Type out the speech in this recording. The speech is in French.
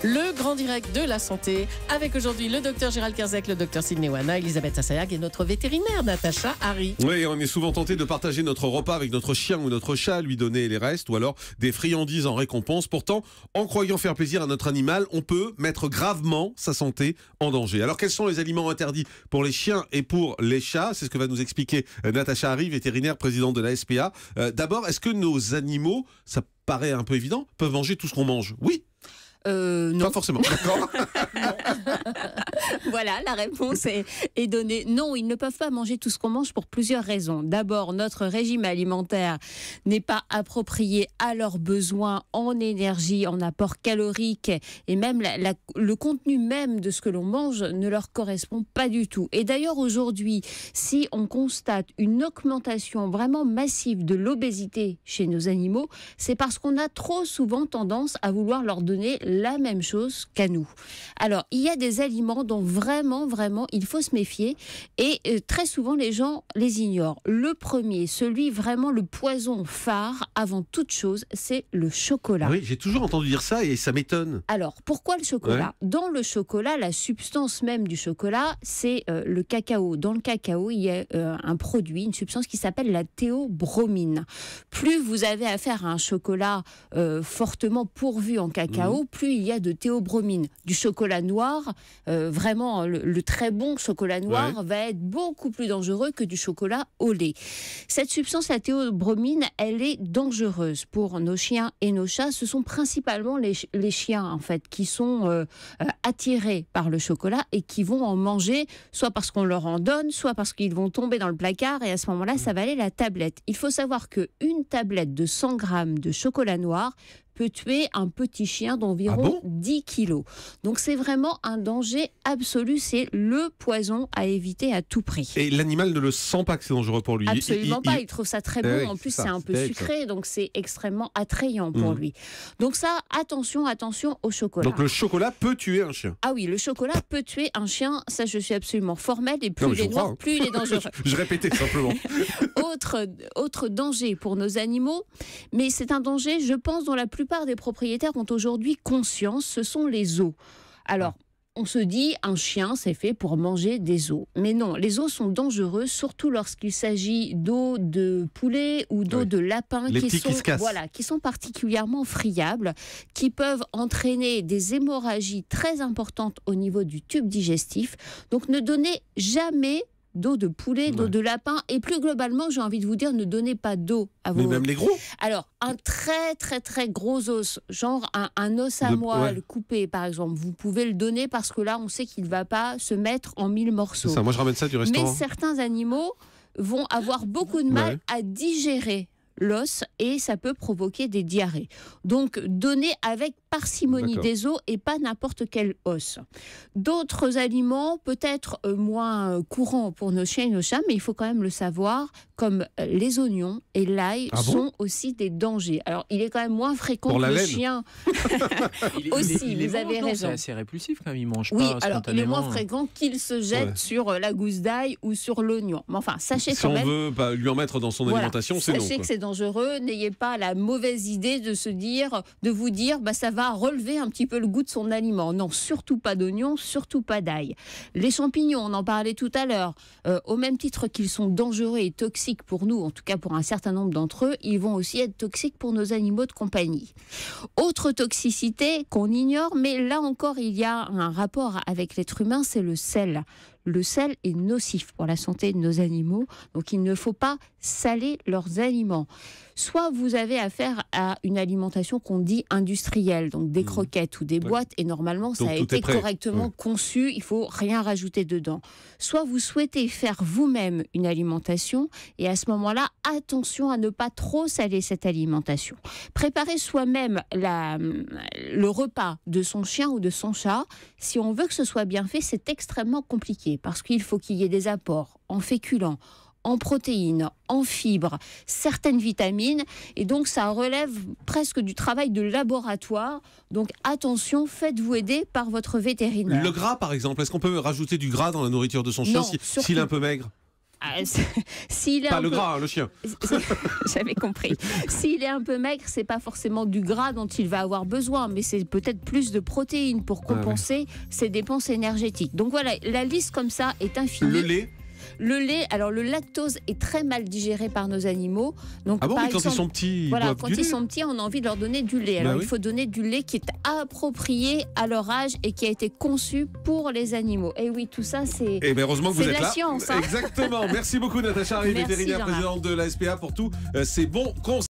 Le grand direct de la santé avec aujourd'hui le docteur Gérald Kierzek, le docteur Sidney Wana, Elisabeth Assayag et notre vétérinaire Natacha Harry. Oui, on est souvent tenté de partager notre repas avec notre chien ou notre chat, lui donner les restes ou alors des friandises en récompense. Pourtant, en croyant faire plaisir à notre animal, on peut mettre gravement sa santé en danger. Alors quels sont les aliments interdits pour les chiens et pour les chats? C'est ce que va nous expliquer Natacha Harry, vétérinaire, présidente de la SPA. D'abord, est-ce que nos animaux, ça paraît un peu évident, peuvent manger tout ce qu'on mange? Oui. Non. Pas forcément, d'accord. Voilà, la réponse est donnée. Non, ils ne peuvent pas manger tout ce qu'on mange pour plusieurs raisons. D'abord, notre régime alimentaire n'est pas approprié à leurs besoins en énergie, en apport calorique, et même le contenu même de ce que l'on mange ne leur correspond pas du tout. Et d'ailleurs, aujourd'hui, si on constate une augmentation vraiment massive de l'obésité chez nos animaux, c'est parce qu'on a trop souvent tendance à vouloir leur donner la même chose qu'à nous. Alors, il y a des aliments dont vraiment, il faut se méfier et très souvent, les gens les ignorent. Le premier, celui vraiment le poison phare, avant toute chose, c'est le chocolat. Oui, j'ai toujours entendu dire ça et ça m'étonne. Alors, pourquoi le chocolat? Dans le chocolat, la substance même du chocolat, c'est le cacao. Dans le cacao, il y a un produit, une substance qui s'appelle la théobromine. Plus vous avez affaire à un chocolat fortement pourvu en cacao, plus il y a de théobromine. Du chocolat noir, vraiment le très bon chocolat noir va être beaucoup plus dangereux que du chocolat au lait. Cette substance, la théobromine, elle est dangereuse pour nos chiens et nos chats. Ce sont principalement les chiens en fait qui sont attirés par le chocolat et qui vont en manger, soit parce qu'on leur en donne, soit parce qu'ils vont tomber dans le placard et à ce moment-là, ça va aller la tablette. Il faut savoir qu'une tablette de 100 grammes de chocolat noir peut tuer un petit chien d'environ 10 kilos. Donc c'est vraiment un danger absolu, c'est le poison à éviter à tout prix. Et l'animal ne le sent pas que c'est dangereux pour lui? Absolument pas, il trouve ça très bon, en plus c'est un peu sucré, donc c'est extrêmement attrayant pour lui. Donc ça, attention au chocolat. Donc le chocolat peut tuer un chien? Ah oui, le chocolat peut tuer un chien, ça je suis absolument formelle, et plus il est noir, plus il est dangereux. Je répétais simplement. Autre danger pour nos animaux, mais c'est un danger, je pense, dont la plupart des propriétaires ont aujourd'hui conscience, ce sont les os. Alors, on se dit, un chien, c'est fait pour manger des os. Mais non, les os sont dangereux, surtout lorsqu'il s'agit d'os de poulet ou d'os de lapin qui sont particulièrement friables, qui peuvent entraîner des hémorragies très importantes au niveau du tube digestif. Donc, ne donnez jamais d'eau de poulet, d'eau de lapin, et plus globalement, j'ai envie de vous dire, ne donnez pas d'eau à vos... Mais même les gros? Alors, un très gros os, genre un os à moelle coupé, par exemple, vous pouvez le donner parce que là, on sait qu'il ne va pas se mettre en 1000 morceaux. C'est ça, moi je ramène ça du restaurant. Mais certains animaux vont avoir beaucoup de mal à digérer l'os et ça peut provoquer des diarrhées. Donc, donnez avec parcimonie des os et pas n'importe quel os. D'autres aliments, peut-être moins courants pour nos chiens et nos chats, mais il faut quand même le savoir, comme les oignons et l'ail sont aussi des dangers. Alors, il est quand même moins fréquent pour le chien. Aussi, vous avez raison. C'est assez répulsif quand même, il mange pas spontanément. Alors, il est moins fréquent qu'il se jette sur la gousse d'ail ou sur l'oignon. Mais enfin, sachez quand même... Si on veut lui en mettre dans son alimentation, c'est non. Sachez que c'est dangereux, n'ayez pas la mauvaise idée de vous dire, ça va relever un petit peu le goût de son aliment. Non, surtout pas d'oignons, surtout pas d'ail. Les champignons, on en parlait tout à l'heure, au même titre qu'ils sont dangereux et toxiques pour nous, en tout cas pour un certain nombre d'entre eux, ils vont aussi être toxiques pour nos animaux de compagnie. Autre toxicité qu'on ignore, mais là encore il y a un rapport avec l'être humain, c'est le sel. Le sel est nocif pour la santé de nos animaux, donc il ne faut pas saler leurs aliments. Soit vous avez affaire à une alimentation qu'on dit industrielle, donc des croquettes ou des boîtes, et normalement ça a été correctement conçu, il ne faut rien rajouter dedans. Soit vous souhaitez faire vous-même une alimentation, et à ce moment-là, attention à ne pas trop saler cette alimentation. Préparer soi-même le repas de son chien ou de son chat, si on veut que ce soit bien fait, c'est extrêmement compliqué, parce qu'il faut qu'il y ait des apports en féculents, en protéines, en fibres, certaines vitamines, et donc ça relève presque du travail de laboratoire. Donc attention, faites-vous aider par votre vétérinaire. Le gras par exemple, est-ce qu'on peut rajouter du gras dans la nourriture de son chien s'il est un peu maigre? S'il est Pas un le peu- gras, hein, le chien. J'avais compris. S'il est un peu maigre, c'est pas forcément du gras dont il va avoir besoin, mais c'est peut-être plus de protéines pour compenser ses dépenses énergétiques. Donc voilà, la liste comme ça est infinie. Le lait. Le lait, alors le lactose est très mal digéré par nos animaux. Donc, Ah bon, par mais quand ils exemple, sont petits, ils voilà, boivent quand du ils lait. sont petits, on a envie de leur donner du lait. Alors Bah oui. il faut donner du lait qui est approprié à leur âge et qui a été conçu pour les animaux. Et oui, tout ça, c'est... Eh bien, heureusement que vous C'est êtes la là. science, hein. Exactement. Merci beaucoup, Natacha Harry, Merci, vétérinaire Jean-Marc. présidente de la SPA, pour tous ces bons conseils.